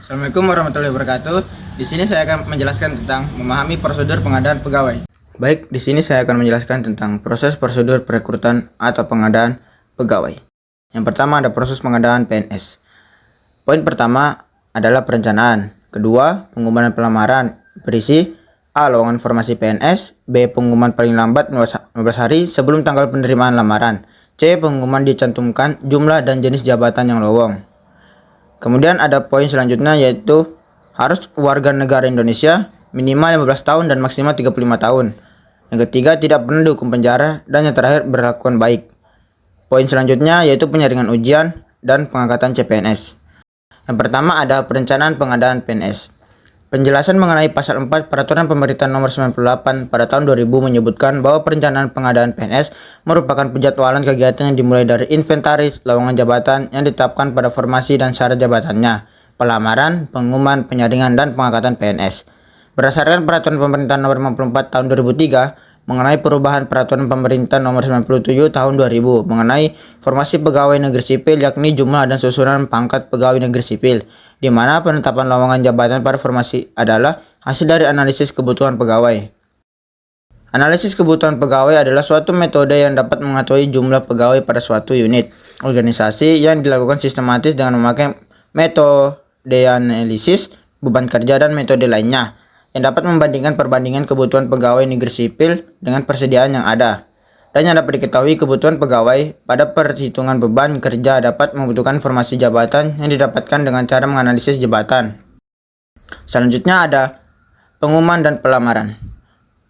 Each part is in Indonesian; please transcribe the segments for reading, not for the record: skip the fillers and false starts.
Assalamualaikum warahmatullahi wabarakatuh. Di sini saya akan menjelaskan tentang memahami prosedur pengadaan pegawai. Baik, di sini saya akan menjelaskan tentang proses prosedur perekrutan atau pengadaan pegawai. Yang pertama ada proses pengadaan PNS. Poin pertama adalah perencanaan. Kedua, pengumuman pelamaran berisi A. Lowongan formasi PNS. B. Pengumuman paling lambat 15 hari sebelum tanggal penerimaan lamaran. C. Pengumuman dicantumkan jumlah dan jenis jabatan yang lowong. Kemudian ada poin selanjutnya yaitu harus warga negara Indonesia minimal 15 tahun dan maksimal 35 tahun. Yang ketiga tidak pernah dihukum penjara dan yang terakhir berlakuan baik. Poin selanjutnya yaitu penyaringan ujian dan pengangkatan CPNS. Yang pertama ada perencanaan pengadaan PNS. Penjelasan mengenai pasal 4 Peraturan Pemerintah Nomor 98 pada tahun 2000 menyebutkan bahwa perencanaan pengadaan PNS merupakan penjadwalan kegiatan yang dimulai dari inventaris lowongan jabatan yang ditetapkan pada formasi dan syarat jabatannya, pelamaran, pengumuman, penyaringan, dan pengangkatan PNS. Berdasarkan Peraturan Pemerintah Nomor 54 tahun 2003 mengenai perubahan Peraturan Pemerintah Nomor 97 tahun 2000 mengenai formasi pegawai negeri sipil yakni jumlah dan susunan pangkat pegawai negeri sipil, di mana penetapan lowongan jabatan pada formasi adalah hasil dari analisis kebutuhan pegawai. Analisis kebutuhan pegawai adalah suatu metode yang dapat mengetahui jumlah pegawai pada suatu unit organisasi yang dilakukan sistematis dengan memakai metode analisis beban kerja dan metode lainnya yang dapat membandingkan perbandingan kebutuhan pegawai negeri sipil dengan persediaan yang ada. Dan yang dapat diketahui kebutuhan pegawai pada perhitungan beban kerja dapat membutuhkan informasi jabatan yang didapatkan dengan cara menganalisis jabatan. Selanjutnya ada pengumuman dan pelamaran.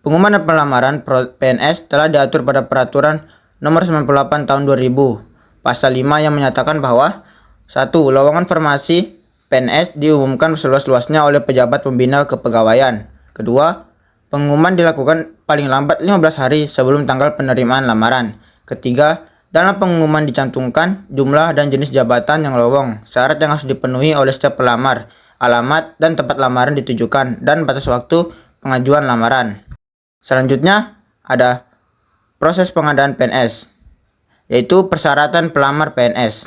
Pengumuman dan pelamaran PNS telah diatur pada Peraturan Nomor 98 Tahun 2000, Pasal 5 yang menyatakan bahwa 1. Lowongan formasi PNS diumumkan seluas-luasnya oleh pejabat pembina kepegawaian. Kedua, pengumuman dilakukan paling lambat 15 hari sebelum tanggal penerimaan lamaran. Ketiga, dalam pengumuman dicantumkan jumlah dan jenis jabatan yang lowong, syarat yang harus dipenuhi oleh setiap pelamar, alamat dan tempat lamaran ditujukan, dan batas waktu pengajuan lamaran. Selanjutnya ada proses pengadaan PNS, yaitu persyaratan pelamar PNS.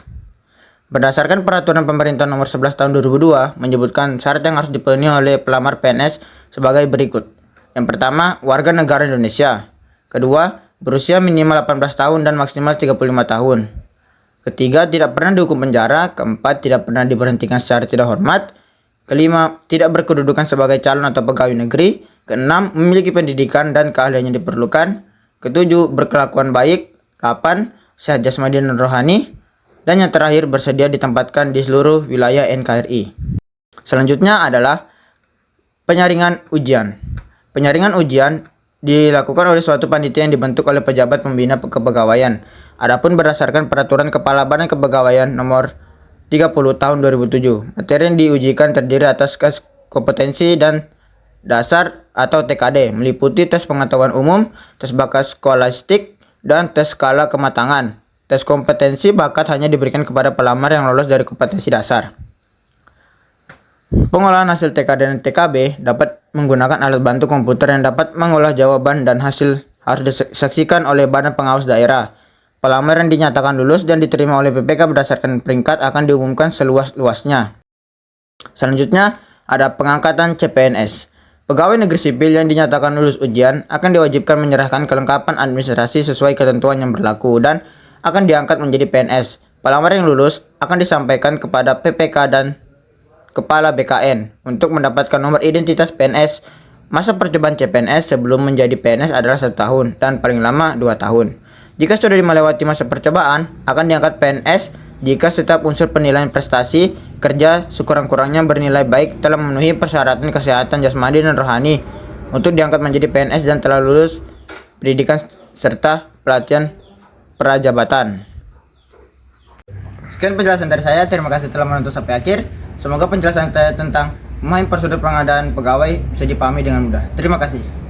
Berdasarkan Peraturan Pemerintah Nomor 11 Tahun 2002 menyebutkan syarat yang harus dipenuhi oleh pelamar PNS sebagai berikut. Yang pertama, warga negara Indonesia. Kedua, berusia minimal 18 tahun dan maksimal 35 tahun. Ketiga, tidak pernah dihukum penjara. Keempat, tidak pernah diberhentikan secara tidak hormat. Kelima, tidak berkedudukan sebagai calon atau pegawai negeri. Keenam, memiliki pendidikan dan keahlian yang diperlukan. Ketujuh, berkelakuan baik. 8, sehat jasmani dan rohani. Dan yang terakhir, bersedia ditempatkan di seluruh wilayah NKRI. Selanjutnya adalah penyaringan ujian. Penyaringan ujian dilakukan oleh suatu panitia yang dibentuk oleh pejabat pembina kepegawaian. Adapun berdasarkan Peraturan Kepala Badan Kepegawaian Nomor 30 Tahun 2007, materi yang diujikan terdiri atas tes kompetensi dan dasar atau TKD, meliputi tes pengetahuan umum, tes bakat skolastik, dan tes skala kematangan. Tes kompetensi bakat hanya diberikan kepada pelamar yang lolos dari kompetensi dasar. Pengolahan hasil TKD dan TKB dapat menggunakan alat bantu komputer yang dapat mengolah jawaban dan hasil harus disaksikan oleh Badan Pengawas Daerah. Pelamar yang dinyatakan lulus dan diterima oleh PPK berdasarkan peringkat akan diumumkan seluas-luasnya. Selanjutnya ada pengangkatan CPNS. Pegawai negeri sipil yang dinyatakan lulus ujian akan diwajibkan menyerahkan kelengkapan administrasi sesuai ketentuan yang berlaku dan akan diangkat menjadi PNS. Pelamar yang lulus akan disampaikan kepada PPK dan Kepala BKN untuk mendapatkan nomor identitas PNS. Masa percobaan CPNS sebelum menjadi PNS adalah 1 tahun dan paling lama 2 tahun. Jika sudah melewati masa percobaan, akan diangkat PNS jika setiap unsur penilaian prestasi kerja sekurang-kurangnya bernilai baik telah memenuhi persyaratan kesehatan jasmani dan rohani untuk diangkat menjadi PNS dan telah lulus pendidikan serta pelatihan prajabatan. Sekian penjelasan dari saya. Terima kasih telah menonton sampai akhir. Semoga penjelasan saya tentang memahami prosedur pengadaan pegawai bisa dipahami dengan mudah. Terima kasih.